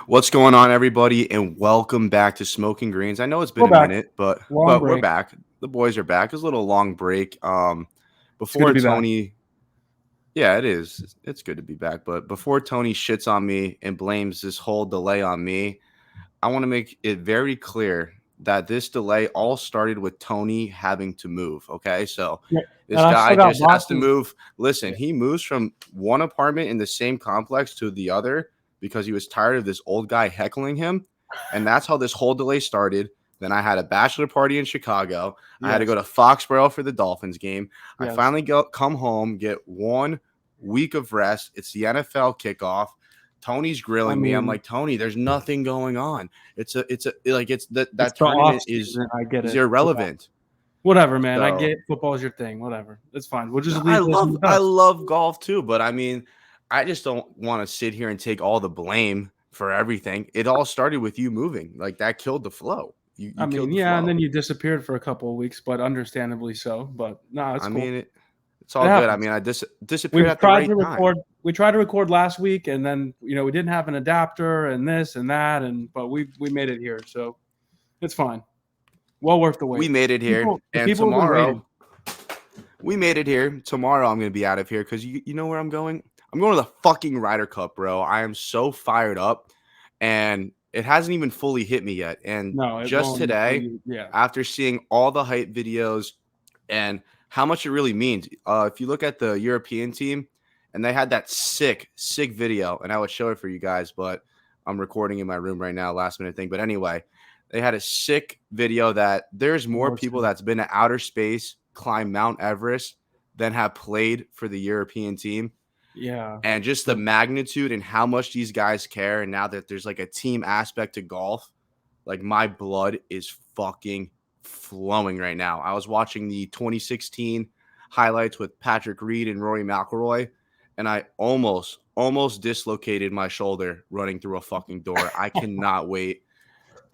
What's going on, everybody, and welcome back to Smoking Greens. I know it's been We're a back. minute, but Long we're break. back. The boys are back. It was a little long break. It's good to Before be back. Tony, yeah, it is. It's good to be back. But before Tony shits on me and blames this whole delay on me, I want to make it very clear that this delay all started with Tony having to move. Okay, so Yeah. And this I guy still got just has to boxes. move. Listen, Yeah. he moves from one apartment in the same complex to the other because he was tired of this old guy heckling him. And that's how this whole delay started. Then I had a bachelor party in Chicago. I had to go Yes. to Foxborough for the Dolphins game. I Yes. finally come home, get 1 week of rest. It's the NFL kickoff. Tony's I grilling me. I'm mean, like, Tony, there's nothing going on. It's it's that the off tournament is season. I get is it. Yeah. irrelevant. Whatever, man. I So get football's your thing. Whatever. It's fine. We'll just no, leave this in the I dust. love golf too, but I mean, I just don't want to sit here and take all the blame for everything. It all started with you moving. Like that killed the flow. You I killed mean, the yeah, and flow. then you disappeared for a couple of weeks, but understandably so. But no, it's I cool. mean, it's It all good. I happens. mean, I disappeared We at the tried right to time. record. We tried to record last week, and then we didn't have an adapter and this and that, but we made it here, so it's fine. Well worth the We wait. made it here, The and people have been waiting. tomorrow we made it here. Tomorrow I'm going to be out of here because you know where I'm going? I'm going to the fucking Ryder Cup, bro. I am so fired up, and it hasn't even fully hit me yet. And No, it just won't until today, you. Yeah. after seeing all the hype videos and how much it really means, if you look at the European team, and they had that sick video, and I would show it for you guys, but I'm recording in my room right now, last minute thing. But anyway, they had a sick video that there's more people Emotion. that's been to outer space, climb Mount Everest, than have played for the European team. Yeah. And just the magnitude and how much these guys care. And now that there's like a team aspect to golf, like my blood is fucking flowing right now. I was watching the 2016 highlights with Patrick Reed and Rory McIlroy, and I almost dislocated my shoulder running through a fucking door. I cannot wait.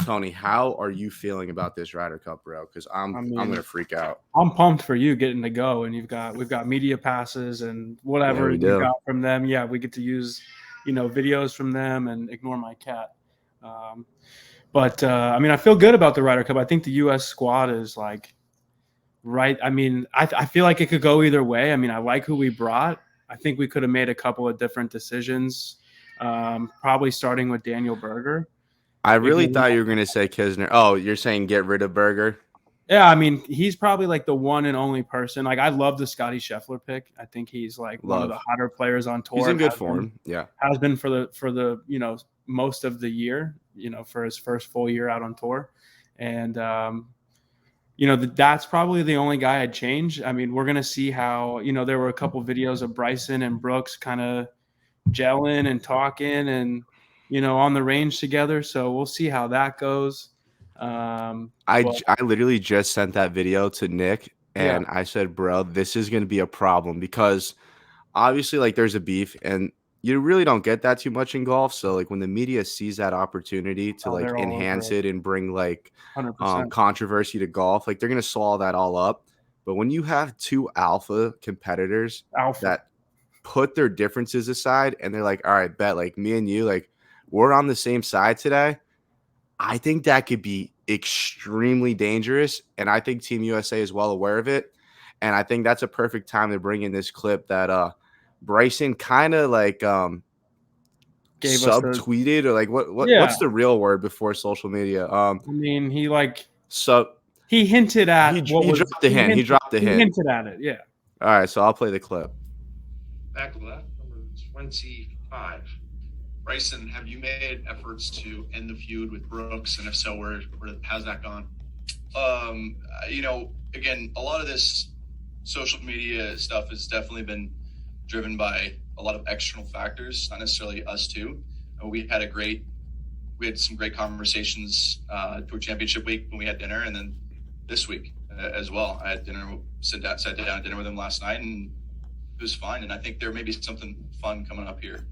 Tony, how are you feeling about this Ryder Cup, bro? Because I'm I gonna mean, freak out. I'm pumped for you getting to go, and we've got media passes and Yeah, whatever we you do. got from them. Yeah, we get to use, videos from them and ignore my cat. Um, but I mean, I feel good about the Ryder Cup. I think the U.S. squad is like right. I mean, I feel like it could go either way. I mean, I like who we brought. I think we could have made a couple of different decisions. Probably starting with Daniel Berger. I really Ignore thought you were gonna say Kisner. Oh, you're saying get rid of Berger? Yeah, I mean, he's probably like the one and only person. Like, I love the Scotty Scheffler pick. I think he's like one of the Love. hotter players on He's tour. in And good form. Yeah. has been for the most of the year. For his first full year out on tour, and that's probably the only guy I'd change. I mean, we're gonna see how there were a couple videos of Bryson and Brooks kind of gelling and talking and on the range together. So we'll see how that goes. But I literally just sent that video to Nick, yeah. and I said, bro, this is gonna be a problem because obviously like there's a beef and you really don't get that too much in golf. So like when the media sees that opportunity to Oh, like they're all over enhance it. it and bring like 100%. controversy to golf, like they're gonna swallow that all up. But when you have two alpha competitors Alpha. that put their differences aside and they're like, all right, bet like me and you, like we're on the same side today. I think that could be extremely dangerous. And I think Team USA is well aware of it. And I think that's a perfect time to bring in this clip that Bryson kind of like Gave us the subtweeted or like yeah. what's the real word before social media? I mean, Sub he hinted at what he was dropped the hint. He dropped the he hint. hinted at it. Yeah. All right, so I'll play the clip. Back left, number 25. Bryson, have you made efforts to end the feud with Brooks? And if so, where how's that gone? Again, a lot of this social media stuff has definitely been driven by a lot of external factors, not necessarily us two. We had some great conversations Tour Championship week when we had dinner, and then this week as well. I had sat down at dinner with him last night, and it was fine. And I think there may be something fun coming up here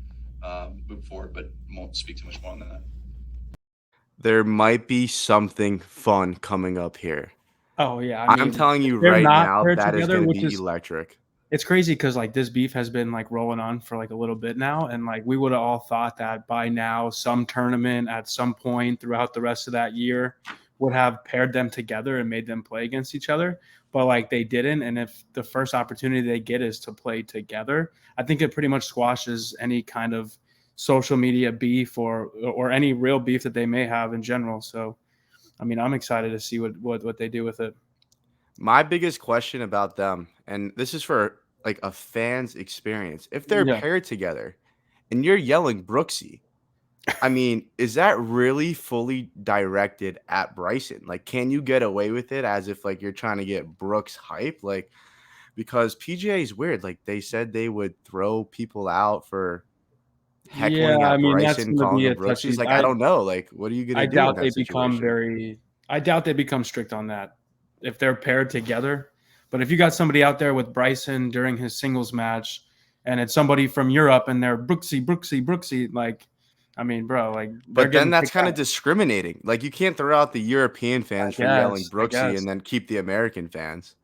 moving forward, but won't speak too much more on that. There might be something fun coming up here. Oh yeah. I I'm mean, telling you they're right not now paired that is together, going to which be is electric. It's crazy because like this beef has been like rolling on for like a little bit now, and like we would have all thought that by now some tournament at some point throughout the rest of that year would have paired them together and made them play against each other, but like they didn't. And if the first opportunity they get is to play together, I think it pretty much squashes any kind of social media beef or any real beef that they may have in general. So, I mean, I'm excited to see what they do with it. My biggest question about them, and this is for like a fan's experience, if they're Yeah. paired together and you're yelling Brooksy, I mean, is that really fully directed at Bryson? Like, can you get away with it as if like you're trying to get Brooks hype? Like, because PGA is weird. Like they said they would throw people out for Yeah, heckling I at mean that's Bryson, going to calling be him a Brooksy. It's touchy. like, I don't know. Like, what are you I gonna do in doubt that situation? I doubt they become strict on that if they're paired together. But if you got somebody out there with Bryson during his singles match, and it's somebody from Europe and they're Brooksy, like, I mean, bro, like they're But then getting that's kicked kind of out. discriminating. Like, you can't throw out the European fans for yelling I Brooksy guess. and then keep the American fans.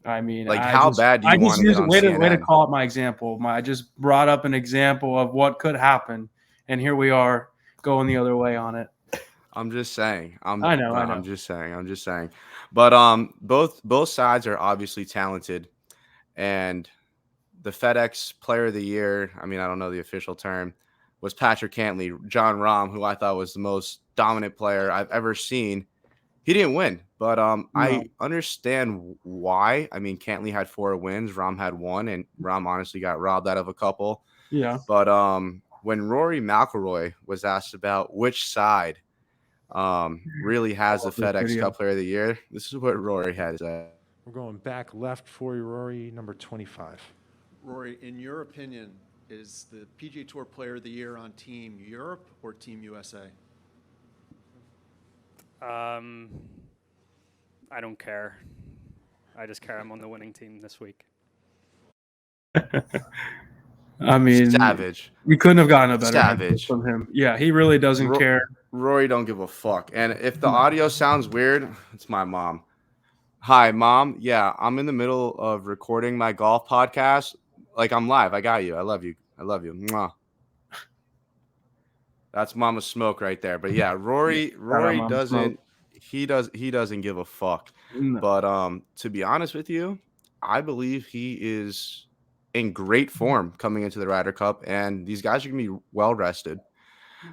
I mean, Like, how bad do I you just want to get use on way to CNN? call it my example. I just brought up an example of what could happen, and here we are going the other way on it. I'm just saying. I know. I'm just saying. I'm just saying. But both sides are obviously talented, and the FedEx Player of the Year, I mean, I don't know the official term, was Patrick Cantley. John Rahm, who I thought was the most dominant player I've ever seen. He didn't win, but I No. understand why. I mean, Cantley had 4 wins, Rahm had 1, and Rahm honestly got robbed out of a couple. Yeah. But when Rory McIlroy was asked about which side really has the Love this FedEx video. Cup Player of the Year, this is what Rory had to say. We're going back left for you, Rory, number 25. Rory, in your opinion, is the PGA Tour Player of the Year on Team Europe or Team USA? I don't care. I just care I'm on the winning team this week. I mean, Savage. we couldn't have gotten a better answer Savage. from him. Yeah, he really doesn't care. Rory don't give a fuck. And if the audio sounds weird, it's my mom. Hi, Mom. Yeah, I'm in the middle of recording my golf podcast. Like, I'm live. I got you. I love you. I love you. Mwah. That's Mama Smoke right there. But yeah, Rory Mama doesn't Smoke. he doesn't give a fuck. No. But to be honest with you, I believe he is in great form coming into the Ryder Cup, and these guys are gonna be well rested.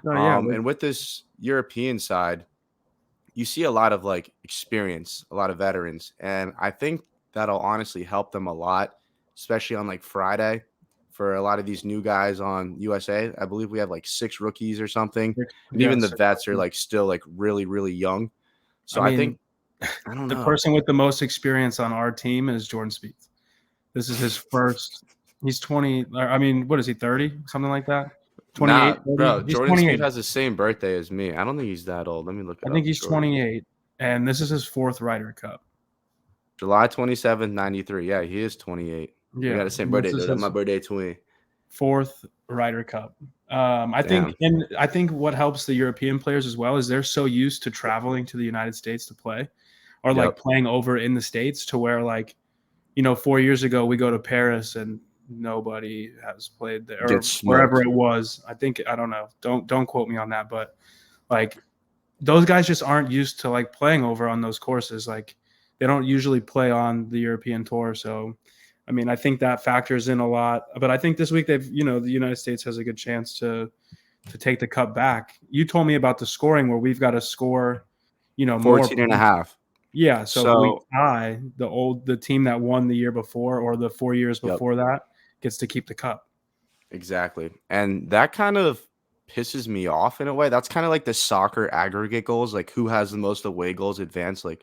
And with this European side, you see a lot of like experience, a lot of veterans, and I think that'll honestly help them a lot, especially on like Friday for a lot of these new guys on USA. I believe we have like 6 rookies or something, and even the vets are like still like really, really young. So I think I don't know. The person with the most experience on our team is Jordan Spieth. This is his first. He's 20. I mean, what is he? 30, something like that. 28. Nah, bro, He's Jordan 28. Spieth has the same birthday as me. I don't think he's that old. Let me look it up. I think he's 28, and this is his 4th Ryder Cup. July 27th, 93. Yeah, he is 28. Yeah, we got the same birthday. That's my birthday twin. 4th Ryder Cup. I think what helps the European players as well is they're so used to traveling to the United States to play, or like playing over in the States, to where like, 4 years ago we go to Paris and nobody has played there, or wherever it was. I don't know. Don't quote me on that, but like those guys just aren't used to like playing over on those courses. Like they don't usually play on the European tour. So, I mean, I think that factors in a lot. But I think this week the United States has a good chance to take the cup back. You told me about the scoring where we've got to score, 14 and a half. Yeah, so we tie the team that won the year before or the 4 years before that gets to keep the cup. Exactly. And that kind of pisses me off in a way. That's kind of like the soccer aggregate goals, like who has the most away goals advanced. Like,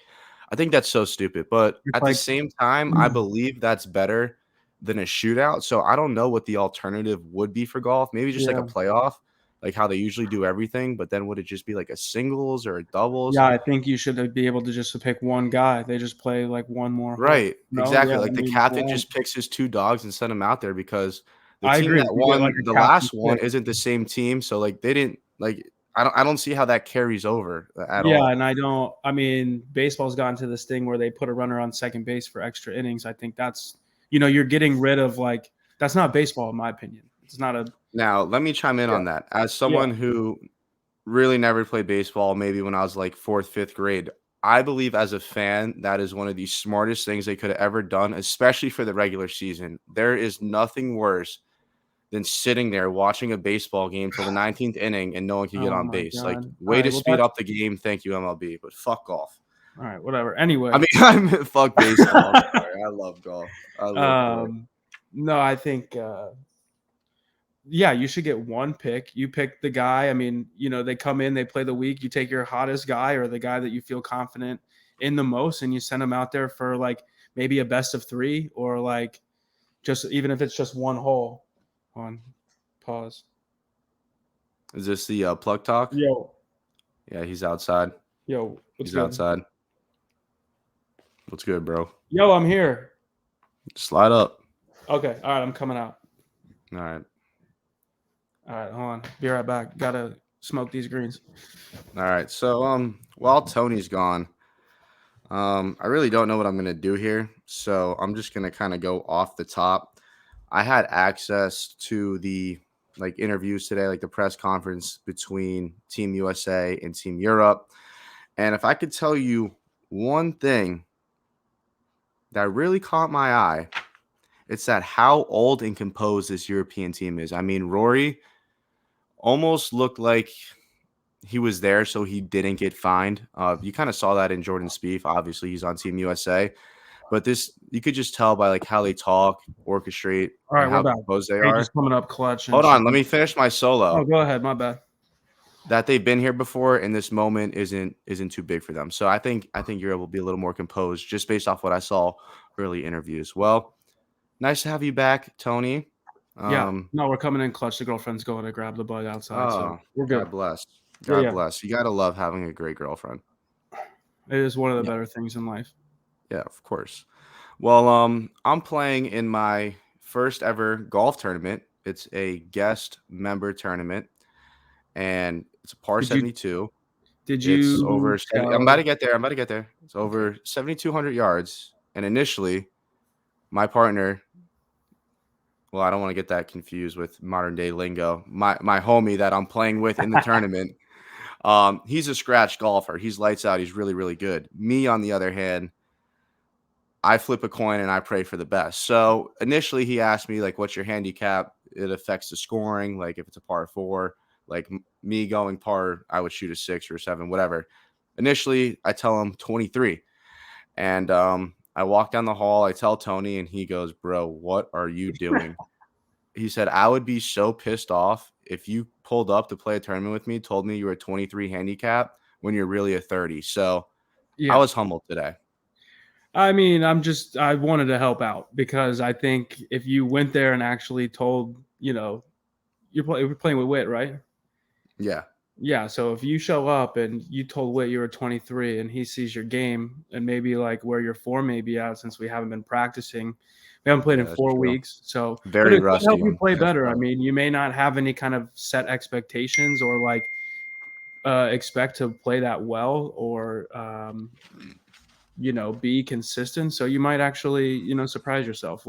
I think that's so stupid. But at the same time, I believe that's better than a shootout. So I don't know what the alternative would be for golf. Maybe just like a playoff, like how they usually do everything. But then would it just be like a singles or a doubles? Yeah, I think you should be able to just pick one guy. They just play like one more. Right. Exactly. Like the captain just picks his 2 dogs and send them out there because the team that won the last one isn't the same team. So like they didn't like I don't see how that carries over at all. Yeah, and I mean, baseball's gotten to this thing where they put a runner on second base for extra innings. I think that's you're getting rid of like that's not baseball in my opinion. It's not a Now, let me chime in yeah on that. As yeah someone who really never played baseball, maybe when I was like fourth, fifth grade, I believe as a fan, that is one of the smartest things they could have ever done, especially for the regular season. There is nothing worse than sitting there watching a baseball game till the 19th inning and no one can get oh on my base. Like, god. All way right, to well speed that's up the game. Thank you, MLB. But fuck golf. all right, whatever. Anyway, I mean, I'm fuck baseball. I'm sorry. I love golf. I live for it. no, I think yeah, you should get one pick. You pick the guy. I mean, they come in, they play the week. You take your hottest guy or the guy that you feel confident in the most, and you send them out there for like maybe a best of 3 or like just even if it's just one hole. On pause. Is this the plug talk? Yo, Yeah, he's outside. what's He's good? outside. What's good, bro? Yo, I'm here. Slide up. Okay, all right, I'm coming out. All right. All right, hold on. Be right back. Gotta smoke these greens. All right. So while Tony's gone, I really don't know what I'm gonna do here. So I'm just gonna kind of go off the top. I had access to the like interviews today, like the press conference between Team USA and Team Europe. And if I could tell you one thing that really caught my eye, it's that how old and composed this European team is. I mean, Rory almost looked like he was there so he didn't get fined. You kind of saw that in Jordan Spieth. Obviously, he's on Team USA. But this, you could just tell by like how they talk, orchestrate, All right, and we're how back. composed they Hey, are. just coming up clutch. And Hold on, shit. let me finish my Oh, solo. go ahead. My bad. That they've been here before, and this moment isn't too big for them. So I think Europe will be a little more composed just based off what I saw early interviews. Well, nice to have you back, Tony. Yeah. No, we're coming in clutch. The girlfriend's going to grab the bug outside, so Oh, we're good. God bless. Yeah, God yeah. bless. You gotta love having a great girlfriend. It is one of the Yeah. better things in life. Yeah, of course. Well, I'm playing in my first ever golf tournament. It's a guest member tournament, and it's a par Did you 72. did It's you over. I'm about tell? to get there. I'm about to get there. It's over 7,200 yards. And initially, my partner. Well, I don't want to get that confused with modern day lingo. My homie that I'm playing with in the tournament. He's a scratch golfer. He's lights out. He's really, really good. Me, on the other hand, I flip a coin and I pray for the best. So initially he asked me, like, what's your handicap? It affects the scoring. Like if it's a par 4, like me going par, I would shoot a 6 or a 7, whatever. Initially I tell him 23. And I walk down the hall. I tell Tony and he goes, bro, what are you doing? He said, I would be so pissed off if you pulled up to play a tournament with me, told me you were a 23 handicap when you're really a 30. So I Yeah. was humbled today. I mean, I wanted to help out because I think if you went there and actually told, we're playing with Wit, right? Yeah. Yeah. So if you show up and you told Wit you were 23 and he sees your game and maybe like where your form may be at since we haven't been practicing, we haven't played Yeah, in that's 4 true. weeks. So, but Very it could help rusty you on play that better. I stuff. mean, you may not have any kind of set expectations or like expect to play that well or, be consistent. So you might actually, surprise yourself,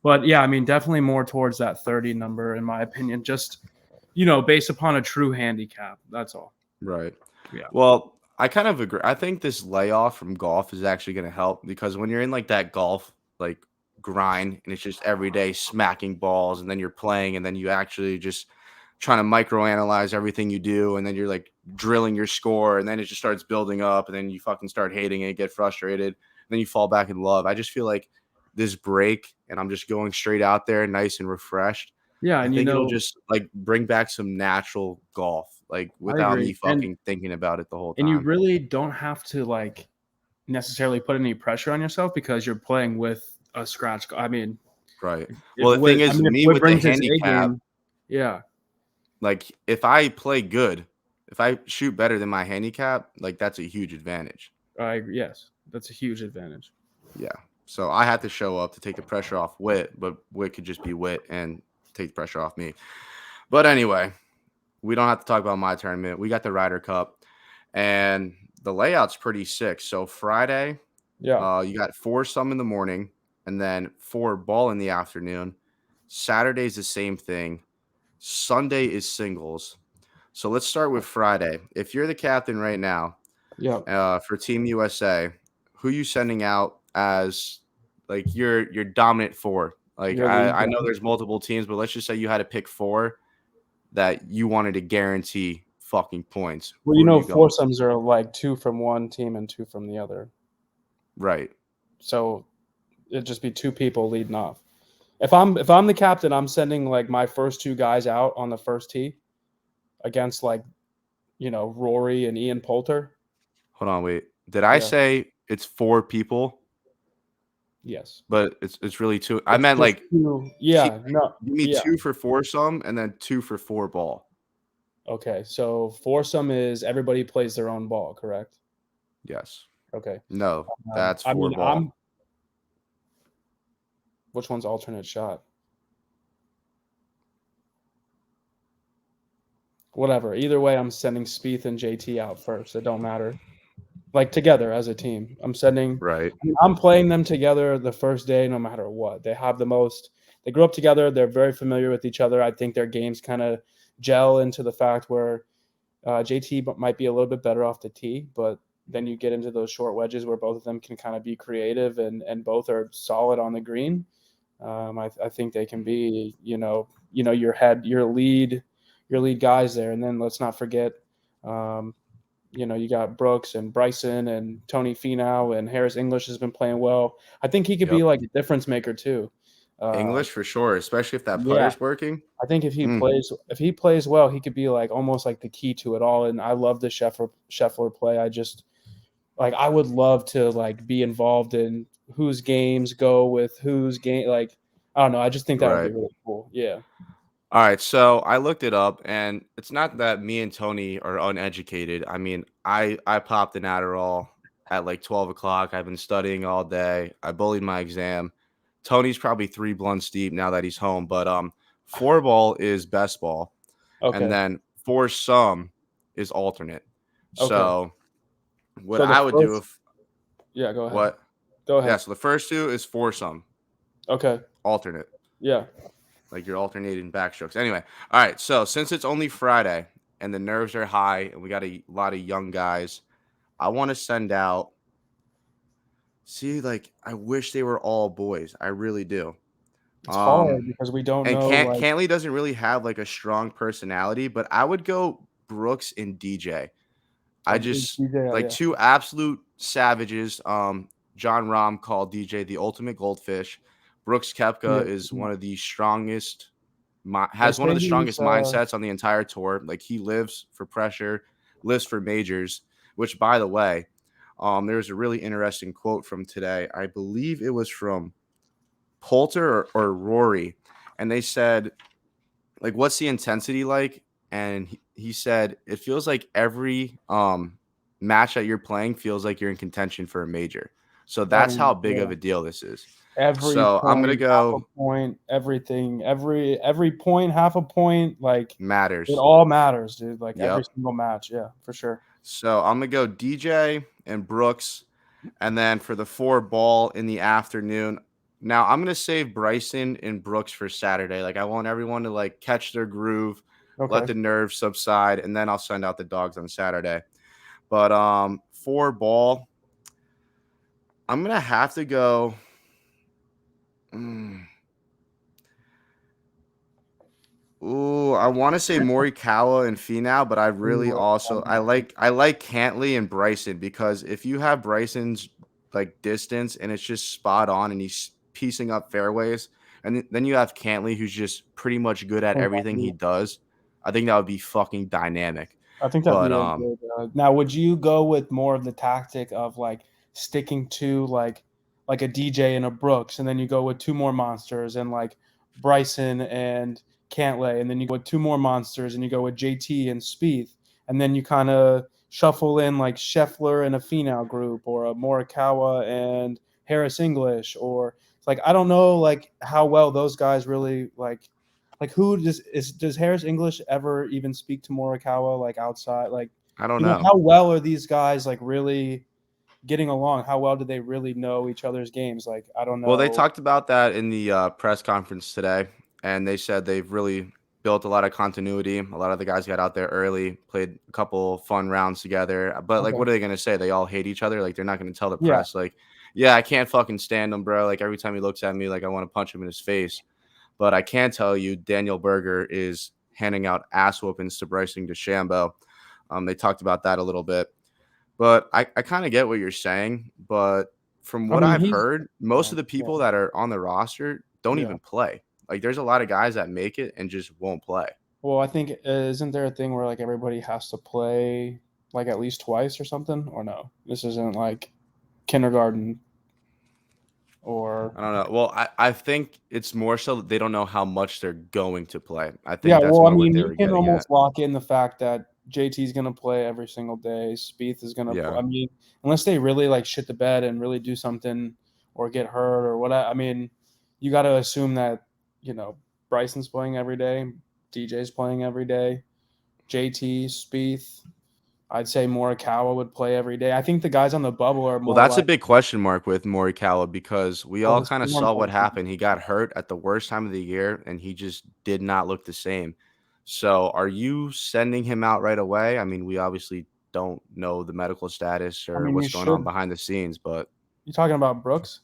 but yeah, I mean, definitely more towards that 30 number, in my opinion, just, based upon a true handicap. That's all. Right. Yeah. Well, I kind of agree. I think this layoff from golf is actually going to help because when you're in like that golf like grind and it's just every day smacking balls and then you're playing and then you actually just trying to microanalyze everything you do and then you're like drilling your score and then it just starts building up and then you fucking start hating it, get frustrated, and then you fall back in love. I just feel like this break and I'm just going straight out there nice and refreshed. Yeah. I And, think it'll just like bring back some natural golf, like I without me agree. fucking thinking about it the whole And you time. really don't have to like necessarily put any pressure on yourself because you're playing with a scratch. I mean, Right. if Well, the thing is, if me Wood with the brings his A handicap, game, yeah, like if I play good, if I shoot better than my handicap, like that's a huge advantage. I agree. Yes, that's a huge advantage. Yeah. So I had to show up to take the pressure off Wit, but Wit could just be Wit and take the pressure off me. But anyway, we don't have to talk about my tournament. We got the Ryder Cup, and the layout's pretty sick. So Friday, Yeah. you got foursome in the morning, and then 4 ball in the afternoon. Saturday's the same thing. Sunday is singles. So let's start with Friday. If you're the captain right now, Yeah. for Team USA, who you sending out as like your dominant 4? Like Your lead I know guy. there's multiple teams, but let's just say you had to pick 4 that you wanted to guarantee fucking points. Well, Who are you going? foursomes are like 2 from one team and 2 from the other. Right. So it'd just be 2 people leading off. If I'm the captain, I'm sending like my first 2 guys out on the first tee against like, Rory and Ian Poulter. Hold on, wait. Did I Yeah. say it's 4 people? Yes. But it's really 2. I It's meant just like 2. Yeah. No. give me Yeah. 2 for foursome and then 2 for 4 ball. Okay. So foursome is everybody plays their own ball, correct? Yes. Okay. No, that's 4 I mean, ball. Which one's alternate shot? Whatever. Either way, I'm sending Spieth and JT out first. It don't matter. Like together as a team. Right. I'm playing them together the first day no matter what. They grew up together. They're very familiar with each other. I think their games kind of gel into the fact where JT might be a little bit better off the tee, but then you get into those short wedges where both of them can kind of be creative and both are solid on the green. I think they can be, your lead guys there. And then let's not forget, you got Brooks and Bryson and Tony Finau and Harris English has been playing well. I think he could be like a difference maker too. English for sure, especially if that Yeah. putter's working. I think if he plays well, he could be like almost like the key to it all. And I love the Scheffler play. I would love to like be involved in whose games go with whose game. Like, I don't know. I just think that would be Right. really cool. Yeah. All right, so I looked it up, and it's not that me and Tony are uneducated. I mean, I popped an Adderall at like 12 o'clock. I've been studying all day. I bullied my exam. Tony's probably 3 blunts deep now that he's home, but 4 ball is best ball, and Okay. then foursome is alternate. Okay. So what So the I would do first- if Yeah. Go ahead. what? Go ahead. Yeah, so the first 2 is foursome, Okay. alternate. Yeah. Like you're alternating backstrokes. Anyway, all right. So since it's only Friday and the nerves are high and we got a lot of young guys, I want to send out. See, like I wish they were all boys. I really do. It's hard because we don't And know. Like, Cantley doesn't really have like a strong personality, but I would go Brooks and DJ. I just DJ, like yeah. 2 absolute savages. John Rahm called DJ the ultimate goldfish. Brooks Koepka is one of the strongest, has one of the strongest mindsets on the entire tour. Like he lives for pressure, lives for majors. Which, by the way, there's a really interesting quote from today. I believe it was from Poulter or Rory, and they said, like, what's the intensity like? And he said it feels like every match that you're playing feels like you're in contention for a major. So that's how big of a deal this is. So I'm gonna go. half a point, everything, every point, half a point, like Matters. it all matters, dude. Like every Yep. single match, yeah, for sure. So I'm gonna go DJ and Brooks, and then for the 4 ball in the afternoon. Now I'm gonna save Bryson and Brooks for Saturday. Like I want everyone to like catch their groove, let the nerves subside, and then I'll send out the dogs on Saturday. But 4 ball, I'm gonna have to go. Ooh, I want to say Morikawa and Finau, but I really also I like Cantley and Bryson, because if you have Bryson's like distance and it's just spot on and he's piecing up fairways, and then you have Cantley who's just pretty much good at everything he does, I think that would be fucking dynamic. I think that'd But be a good. Now, would you go with more of the tactic of like sticking to like a DJ and a Brooks, and then you go with 2 more monsters and like Bryson and Cantlay, and then you go with 2 more monsters and you go with JT and Spieth, and then you kind of shuffle in like Scheffler and a Finau group, or a Morikawa and Harris English, or like I don't know like how well those guys really like who does Harris English ever even speak to Morikawa like outside? Like I don't know. how well are these guys like really getting along? How well do they really know each other's games? Like, I don't know. Well, they talked about that in the press conference today, and they said they've really built a lot of continuity. A lot of the guys got out there early, played a couple fun rounds together. But like, Okay. what are they gonna say? They all hate each other. Like, they're not gonna tell the Yeah. press, like, yeah, I can't fucking stand him, bro. Like every time he looks at me, like I want to punch him in his face. But I can tell you, Daniel Berger is handing out ass whoopings to Bryson DeChambeau. They talked about that a little bit. But I kind of get what you're saying. But from I what mean, I've he's heard, most yeah, of the yeah, people that are on the roster don't yeah. even play. Like, there's a lot of guys that make it and just won't play. Well, I think isn't there a thing where like everybody has to play like at least twice or something? Or no? This isn't like kindergarten or I don't know. Well, I think it's more so that they don't know how much they're going to play. I think yeah. that's Well, I more what mean, they you were can getting at. almost lock in the fact that JT's going to play every single day. Spieth is going to play. Yeah. I mean, unless they really like shit the bed and really do something or get hurt or what. I mean, you got to assume that Bryson's playing every day, DJ's playing every day, JT, Spieth. I'd say Morikawa would play every day. I think the guys on the bubble are Well, more that's a like, big question mark with Morikawa because we well, all his kind of form saw what hasn't been happened. He got hurt at the worst time of the year, and he just did not look the same. So are you sending him out right away? I mean, we obviously don't know the medical status I or mean, you what's going on should. behind the scenes, but You talking about Brooks?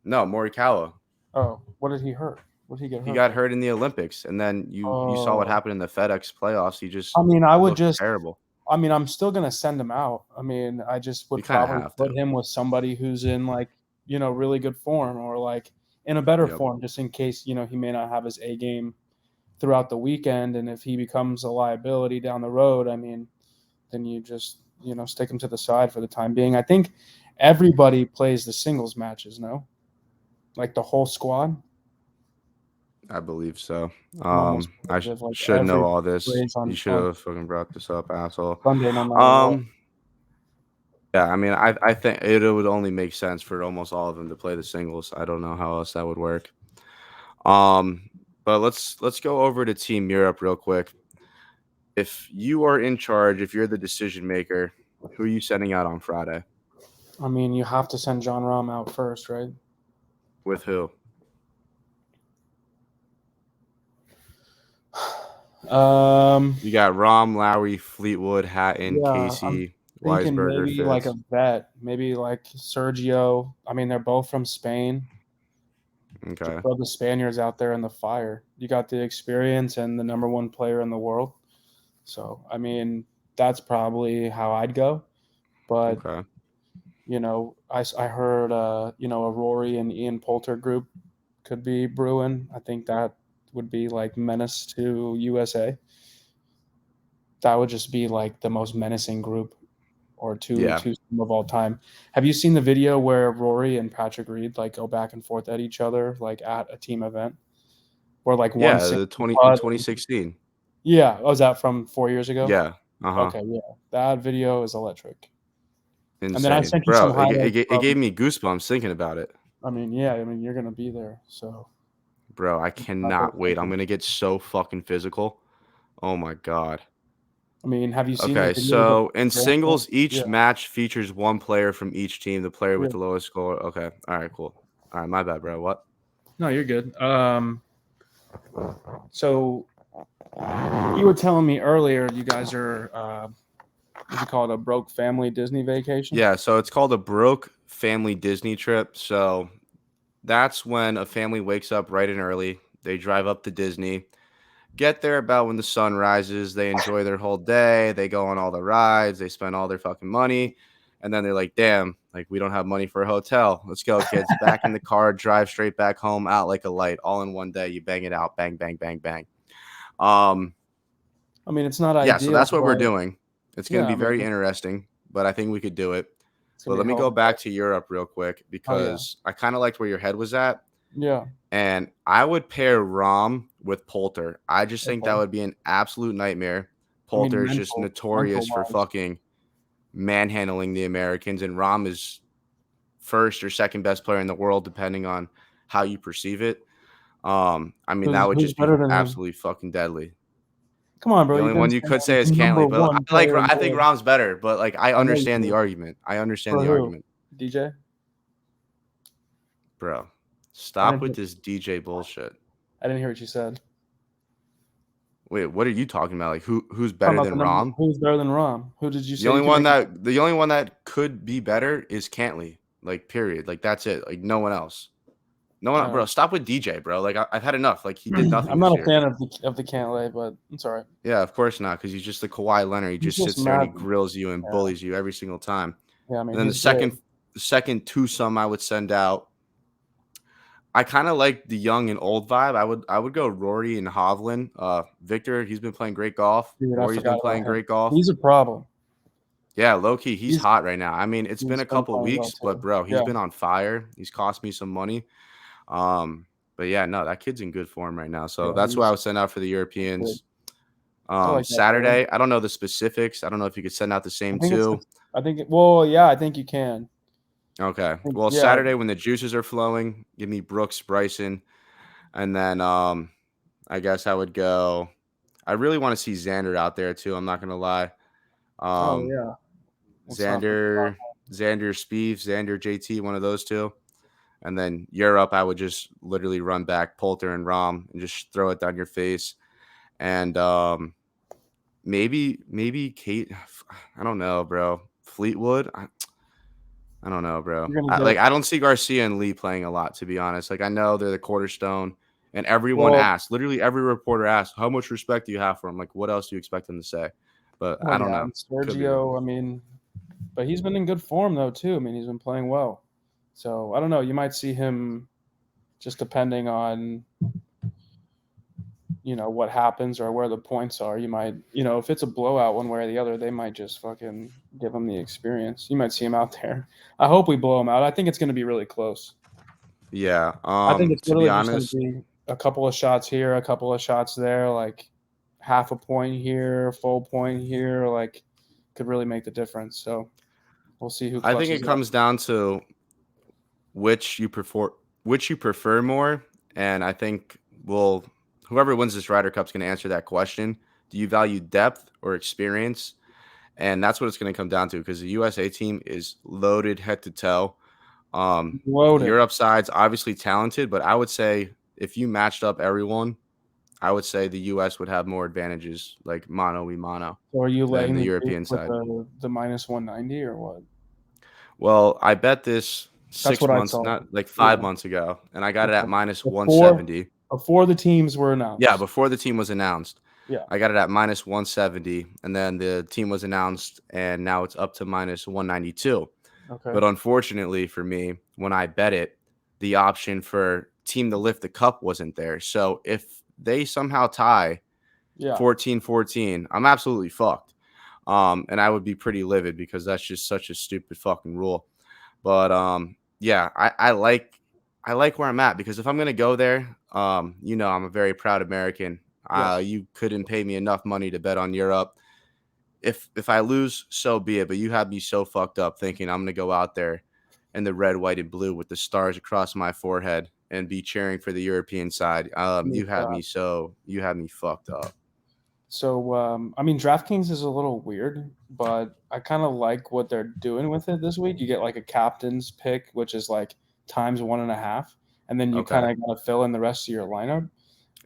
no, Morikawa. Oh, what did he hurt? What did he get He hurt? got hurt in the Olympics, and then you saw what Oh, happened in the FedEx playoffs. He just I mean, I would looked just. terrible. I mean, I'm still gonna send him out. I mean, I just You would kind of probably have put to. him with somebody who's in like really good form or like in a better Yep. form, just in case he may not have his A game throughout the weekend, and if he becomes a liability down the road, I mean, then you just stick him to the side for the time being. I think everybody plays the singles matches, no? Like the whole squad. I believe so. I'm almost I positive, like should know all this. plays You on should have fucking brought this up, asshole. Sunday, no matter what. Yeah, I mean, I think it would only make sense for almost all of them to play the singles. I don't know how else that would work. But let's go over to Team Europe real quick. If you are in charge, if you're the decision maker, who are you sending out on Friday? I mean, you have to send John Rahm out first, right? With who? You got Rahm, Lowry, Fleetwood, Hatton, Yeah, Casey, thinking Weisberger, maybe like a Fitz. vet, maybe like Sergio. I mean, they're both from Spain. Okay. Just throw the Spaniards out there in the fire. You got the experience and the number one player in the world. So, I mean, that's probably how I'd go. But, Okay. I heard, a Rory and Ian Poulter group could be brewing. I think that would be like menace to USA. That would just be like the most menacing group or two of all time. Have you seen the video where Rory and Patrick Reed like go back and forth at each other like at a team event? Or like one Yeah, the 2016. Yeah, was that from 4 years ago? Yeah. Uh-huh. Okay, yeah. That video is electric. Insane. And then I sent you Bro, some highlights it gave me goosebumps thinking about it. I mean, yeah, I mean you're gonna be there, so Bro, I cannot wait. I'm gonna get so fucking physical. Oh my god. I mean, have you seen Okay, the video so in of singles, each Yeah. match features one player from each team. The player with Yeah. the lowest score. Okay. All right, cool. All right, my bad, bro. What? No, you're good. So you were telling me earlier you guys are what do you call it, a broke family Disney vacation? Yeah, so it's called a broke family Disney trip. So that's when a family wakes up bright and early. They drive up to Disney, get there about when the sun rises. They enjoy their whole day. They go on all the rides. They spend all their fucking money. And then they're like, damn, like we don't have money for a hotel. Let's go, kids. Back in the car, drive straight back home, out like a light, all in one day. You bang it out, bang, bang, bang, bang. I mean, it's not ideal. Yeah, so that's what we're but doing. It's going to Yeah, be I very mean, interesting, but I think we could do it. it's But gonna let be me hell go of a back to Europe real quick Oh, yeah. because I kind of liked where your head was at. Yeah. And I would pair Rahm with Poulter. I just think that Okay. would be an absolute nightmare. I mean, Poulter is just mental notorious for wise. fucking manhandling the Americans, and Rahm is first or second best player in the world, depending on how you perceive it. I mean, that would Who's just be better than him? absolutely fucking deadly. Come on, bro. The You've only been one you could say is saying Cantley, number but one I player in I the think world. Rahm's better. But like, I I know you understand the do. argument. I understand For the who? argument. DJ? Bro, stop with this DJ bullshit. I didn't hear what you said. Wait, what are you talking about? Like who's Talking better about than the number, Rom? who's better than Rom? Who did you say? The only one that could be better is Cantley. Like period. Like that's it. Like no one else. No one, bro. Stop with DJ, bro. Like I've had enough. Like he did nothing. I'm this not a year. fan of the Cantlay, but it's all right. Yeah, of course not, because he's just the Kawhi Leonard. He He's just just sits there and he mad. grills you and bullies you every single time. Yeah, I mean, And then the second twosome I would send out. I kind of like the young and old vibe. I would go Rory and Hovland. Victor, he's been playing great golf. Dude, Rory's been playing great golf. He's a problem. Yeah, low key, he's hot right now. I mean, it's been a couple weeks, well, but bro, he's been on fire. He's cost me some money. But yeah, no, that kid's in good form right now. So that's why I would send out for the Europeans. Saturday, I don't know the specifics. I don't know if you could send out the same two. I think you can. Okay. Well, Saturday when the juices are flowing, give me Brooks, Bryson, and then I guess I would go. I really want to see Xander out there too. I'm not gonna lie. Xander, Spieth, Xander, JT, one of those two. And then Europe, I would just literally run back Poulter and Rom and just throw it down your face. And maybe Kate. I don't know, bro. Fleetwood. I don't know, bro. I don't see Garcia and Lee playing a lot, to be honest. Like I know they're the cornerstone, and everyone asked. Literally every reporter asked, "How much respect do you have for him?" Like, what else do you expect them to say? But I don't know. Sergio, I mean, but he's been in good form though too. I mean, he's been playing well. So I don't know. You might see him, just depending on, what happens or where the points are. You might, if it's a blowout one way or the other, they might just fucking give him the experience. You might see him out there. I hope we blow him out. I think it's going to be really close. Yeah. I think it's literally just going to be a couple of shots here, a couple of shots there, like half a point here, full point here, like could really make the difference. So we'll see who. I think it comes down to which you prefer more, and I think whoever wins this Ryder Cup is going to answer that question. Do you value depth or experience? And that's what it's going to come down to, because the USA team is loaded head to toe. Loaded. Europe side's obviously talented, but I would say if you matched up everyone, I would say the US would have more advantages, like mano a mano. So are you laying the European side? The minus 190 or what? Well, I bet this 6 months, not like 5 months ago, and I got it at minus 170. Before the teams were announced. Yeah, before the team was announced. Yeah. I got it at minus 170, and then the team was announced, and now it's up to minus 192. Okay. But unfortunately for me, when I bet it, the option for team to lift the cup wasn't there. So if they somehow tie 14-14, I'm absolutely fucked. And I would be pretty livid, because that's just such a stupid fucking rule. But I like where I'm at, because if I'm gonna go there, I'm a very proud American. Yes. You couldn't pay me enough money to bet on Europe. If I lose, so be it. But you have me so fucked up thinking I'm gonna go out there in the red, white, and blue with the stars across my forehead and be cheering for the European side. You had me fucked up. So, I mean, DraftKings is a little weird, but I kind of like what they're doing with it this week. You get like a captain's pick, which is like times 1.5, and then you kind of got to fill in the rest of your lineup.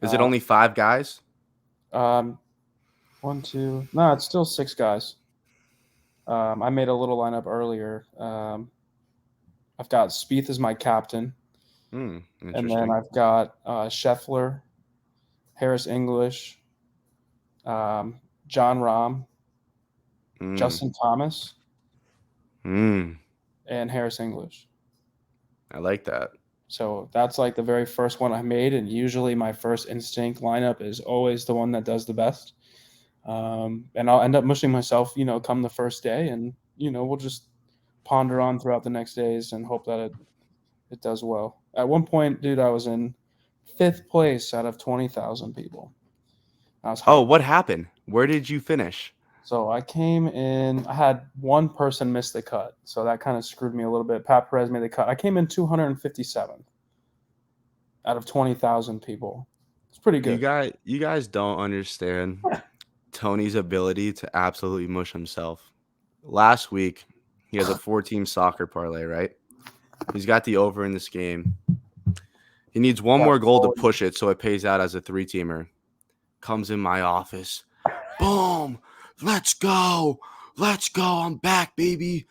Is it only 5 guys? 1, 2. No, it's still 6 guys. I made a little lineup earlier. I've got Spieth as my captain. And then I've got Scheffler, Harris English, John Rahm, Justin Thomas, and Harris English. I like that. So that's like the very first one I made, and usually my first instinct lineup is always the one that does the best. And I'll end up mushing myself, come the first day, and we'll just ponder on throughout the next days and hope that it does well. At one point, dude, I was in 5th place out of 20,000 people. What happened? Where did you finish? So I came in. I had one person miss the cut, so that kind of screwed me a little bit. Pat Perez made the cut. I came in 257th out of 20,000 people. It's pretty good. You guys don't understand Tony's ability to absolutely mush himself. Last week, He has a 4-team soccer parlay, right? He's got the over in this game. He needs one more goal to push it so it pays out as a 3-teamer. Comes in my office. Boom. Let's go. Let's go. I'm back, baby.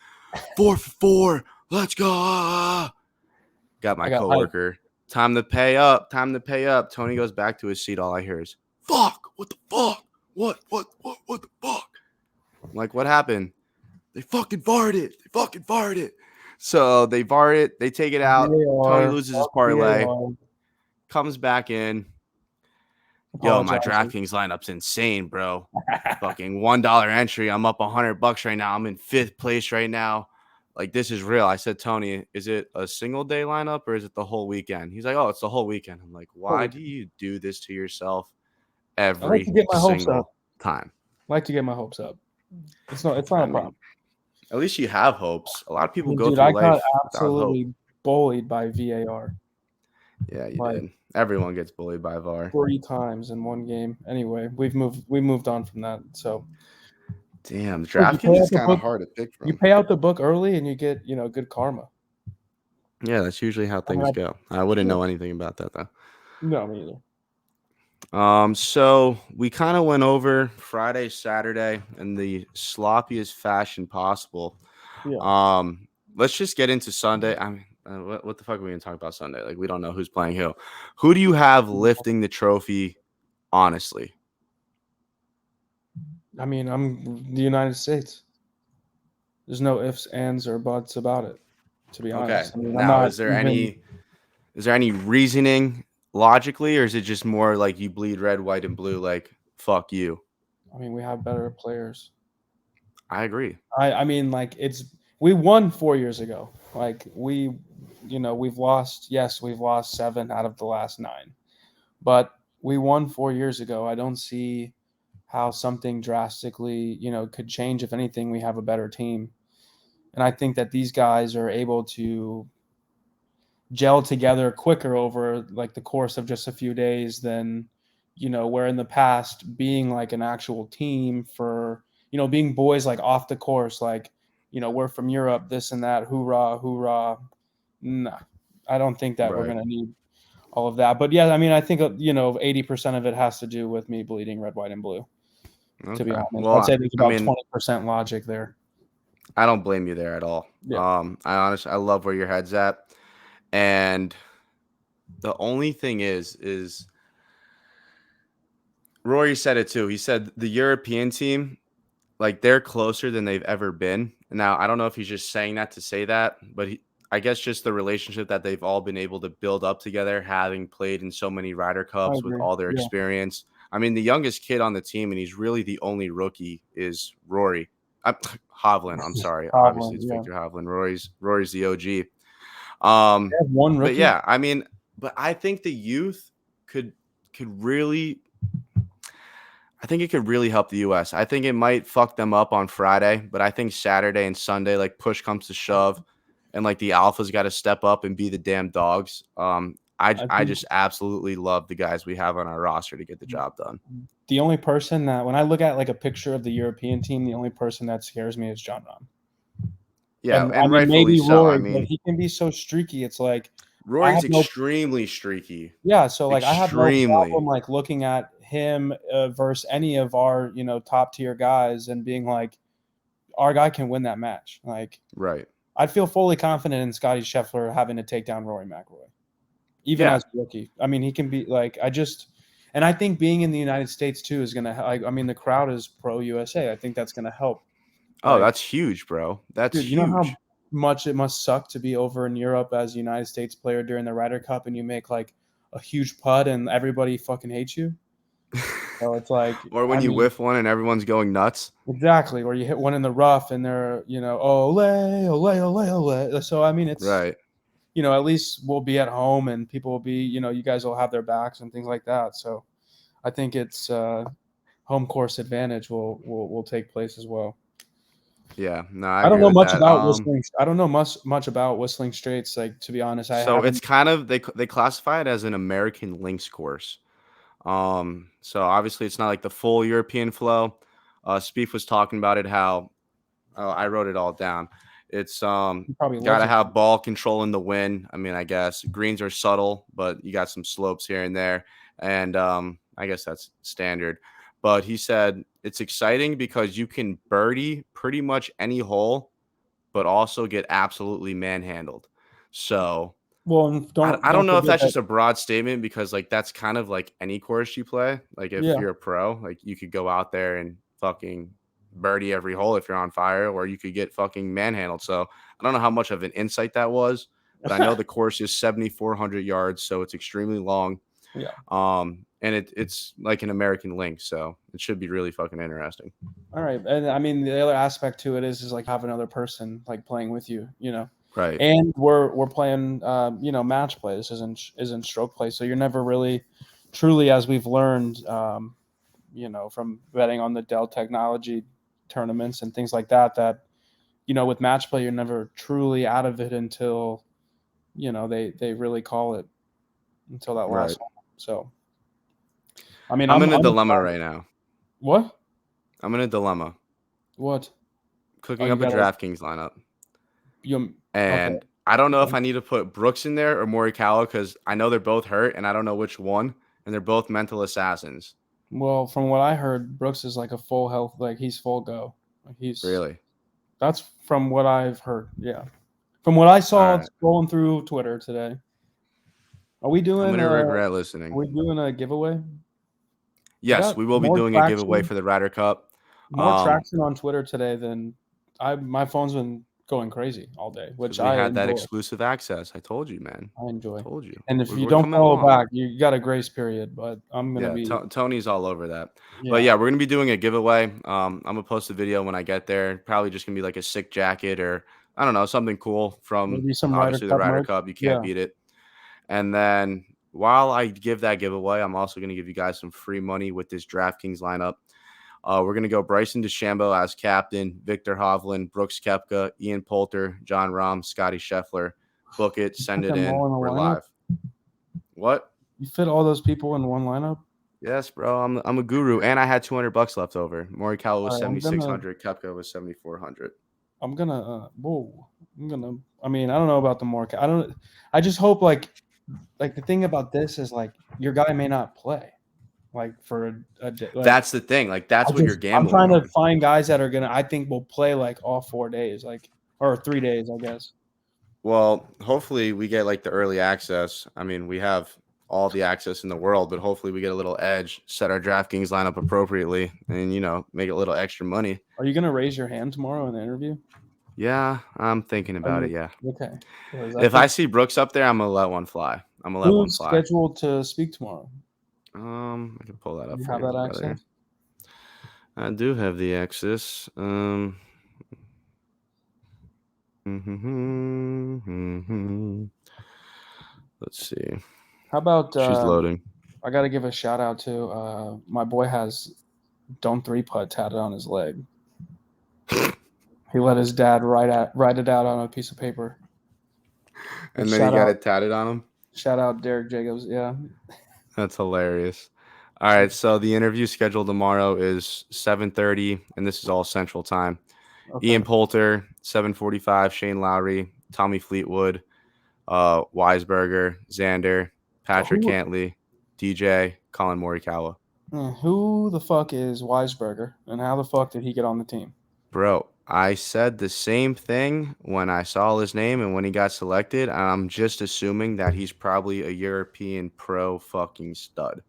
4 for 4. Let's go. Got my coworker. Time to pay up. Time to pay up. Tony goes back to his seat. All I hear is, fuck. What the fuck? What the fuck? I'm like, what happened? They fucking VAR'd it. They fucking VAR'd it. So they VAR it. They take it out. Tony loses his parlay. Comes back in. Yo, my DraftKings lineup's insane, bro. Fucking $1 entry. I'm up $100 right now. I'm in 5th place right now. Like, this is real. I said, Tony, is it a single day lineup or is it the whole weekend? He's like, oh, it's the whole weekend. I'm like, why do you do this to yourself every single time? I like to get my hopes up. It's not a problem. At least you have hopes. A lot of people go through I life got absolutely bullied by VAR. Yeah, you did. Everyone gets bullied by VAR 3 times in one game. Anyway, we moved on from that. So, damn, DraftKings is kind of hard to pick from. You pay out the book early, and you get good karma. Yeah, that's usually how things go. I wouldn't know anything about that though. No, me either. So we kind of went over Friday, Saturday in the sloppiest fashion possible. Yeah. Let's just get into Sunday. I mean, what the fuck are we gonna talk about Sunday? Like, we don't know who's playing who. Who do you have lifting the trophy? Honestly, I mean, I'm the United States. There's no ifs, ands, or buts about it. To be honest. Okay. Now, is there any reasoning logically, or is it just more like you bleed red, white, and blue? Like, fuck you. I mean, we have better players. I agree. I mean, like, we won 4 years ago. Like, we've lost 7 out of the last 9, but we won 4 years ago. I don't see how something drastically, could change. If anything, we have a better team. And I think that these guys are able to gel together quicker over like the course of just a few days than, where in the past being like an actual team for, being boys like off the course, like, we're from Europe, this and that, hoorah, hoorah. Nah, I don't think that we're going to need all of that. But yeah, I mean, I think, 80% of it has to do with me bleeding red, white, and blue. Okay. To be honest, well, I'd say there's about 20% logic there. I don't blame you there at all. Yeah. I love where your head's at. And the only thing is Rory said it too. He said the European team, like, they're closer than they've ever been. Now, I don't know if he's just saying that to say that, but I guess just the relationship that they've all been able to build up together, having played in so many Ryder Cups with all their experience. I mean, the youngest kid on the team, and he's really the only rookie, is Rory. Hovland, I'm sorry. Obviously, it's Victor Hovland. Rory's the OG. One rookie. But yeah, I mean, but I think the youth could really, I think it could really help the U.S. I think it might fuck them up on Friday, but I think Saturday and Sunday, like, push comes to shove, and like the alphas got to step up and be the damn dogs. I just absolutely love the guys we have on our roster to get the job done. The only person that, when I look at like a picture of the European team, the only person that scares me is John Rahm. Yeah, and I mean, rightfully maybe so. Rory, I mean, but he can be so streaky. It's like Rory's extremely streaky. Yeah, so like I have no problem like looking at him versus any of our top tier guys and being like, our guy can win that match. Like, right. I'd feel fully confident in Scottie Scheffler having to take down Rory McIlroy, even as a rookie. I mean, he can be like, and I think being in the United States too is gonna. I mean, the crowd is pro USA. I think that's gonna help. Oh, that's huge, bro. That's huge. You know how much it must suck to be over in Europe as a United States player during the Ryder Cup and you make like a huge putt and everybody fucking hates you. So it's like, or when you whiff one and everyone's going nuts. Exactly. Or you hit one in the rough and they're, ole, ole, ole, ole. So I mean, it's right. At least we'll be at home and people will be, you guys will have their backs and things like that. So I think it's home course advantage will take place as well. Yeah, no, I don't know much about Whistling. I don't know much about Whistling Straits. Like, to be honest, it's kind of they classify it as an American links course. So obviously it's not like the full European flow. Spieth was talking about it. How I wrote it all down. It's probably got loves to it. have ball control in the wind. I mean, I guess greens are subtle, but you got some slopes here and there, and I guess that's standard. But he said it's exciting because you can birdie pretty much any hole, but also get absolutely manhandled. So Well, and I don't know if forget that's that. just a broad statement because like that's kind of like any course you play. Like if Yeah. you're a pro, like you could go out there and fucking birdie every hole if you're on fire, or you could get fucking manhandled. So I don't know how much of an insight that was, but I know the course is 7,400 yards, so it's extremely long. Yeah. And it's like an American link, so it should be really fucking interesting. All right, and I mean the other aspect to it is like have another person like playing with you, Right. And we're playing, match play. This isn't stroke play, so you're never really, truly, as we've learned, from betting on the Dell Technology tournaments and things like that. That with match play, you're never truly out of it until, they really call it until that last Right. one. So, I mean, I'm in a dilemma excited. right now. What? I'm in a dilemma. What? Cooking you up a gotta- DraftKings lineup. You And okay. I don't know if I need to put Brooks in there or Morikawa because I know they're both hurt and I don't know which one. And they're both mental assassins. Well, from what I heard, Brooks is like a full health, like he's full go. Like Really? That's from what I've heard. Yeah, from what I saw All right. scrolling through Twitter today. Are we I'm doing? going to regret Are listening. we doing a giveaway? Yes, got we will be more doing a giveaway traction. for the Ryder Cup. More traction on Twitter today than my phone's been going crazy all day, which We I had that enjoy. exclusive access. I told you, man. I enjoy. Told you. And if you We're don't coming follow along. back, you got a grace period. But I'm gonna be. Tony's all over that. Yeah. But yeah, we're gonna be doing a giveaway. I'm gonna post a video when I get there. Probably just gonna be like a sick jacket or I don't know, something cool from Maybe some Ryder obviously the Cup Ryder merch. Cup. You can't beat it. And then while I give that giveaway, I'm also gonna give you guys some free money with this DraftKings lineup. We're going to go Bryson DeChambeau as captain, Victor Hovland, Brooks Koepka, Ian Poulter, John Rahm, Scotty Scheffler. Book it, send it them in. all in a We're lineup? live. What? You fit all those people in one lineup? Yes, bro. I'm a guru, and I had $200 left over. Morikawa was All right, 7,600. Koepka was 7,400. I'm gonna. I mean, I don't know about the more. I just hope like the thing about this is like your guy may not play, like for a day. Like, That's the thing. Like that's what you're gambling. I'm trying on. to find guys that are gonna. I think will play like all 4 days, like or 3 days, I guess. Well, hopefully we get like the early access. I mean, we have all the access in the world, but hopefully we get a little edge, set our DraftKings lineup appropriately, and make a little extra money. Are you gonna raise your hand tomorrow in the interview? Yeah, I'm thinking about it. Yeah. Okay. If I see Brooks up there, I'm gonna let one fly. Who's scheduled to speak tomorrow? I can pull that up. You for have you, that brother. access? I do have the access. Let's see. How about She's loading. I got to give a shout out to my boy has "Don't 3-putt" tatted on his leg. He let his dad write it out on a piece of paper. And then he got it tatted on him. Shout out Derek Jacobs. Yeah. That's hilarious. All right, so the interview scheduled tomorrow is 7:30, and this is all Central Time. Okay. Ian Poulter, 7:45. Shane Lowry, Tommy Fleetwood, Weisberger, Xander, Patrick Cantley, DJ, Colin Morikawa. Who the fuck is Weisberger, and how the fuck did he get on the team? Bro, I said the same thing when I saw his name and when he got selected. I'm just assuming that he's probably a European pro fucking stud.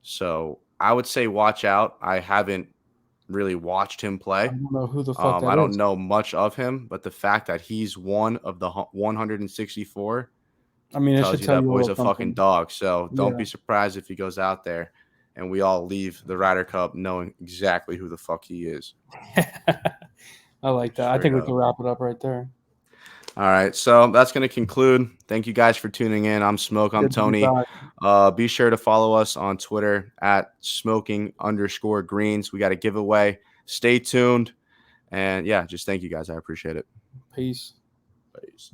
So I would say watch out. I haven't really watched him play. I don't know who the fuck that is. I don't know much of him, but the fact that he's one of the 164 tells you that boy's a fucking dog. So don't be surprised if he goes out there and we all leave the Ryder Cup knowing exactly who the fuck he is. I like that. I think we can wrap it up right there. All right, so that's going to conclude. Thank you guys for tuning in. I'm Smoke. I'm Tony. Be sure to follow us on Twitter at smoking_greens. We got a giveaway. Stay tuned. And yeah, just thank you guys. I appreciate it. Peace. Peace.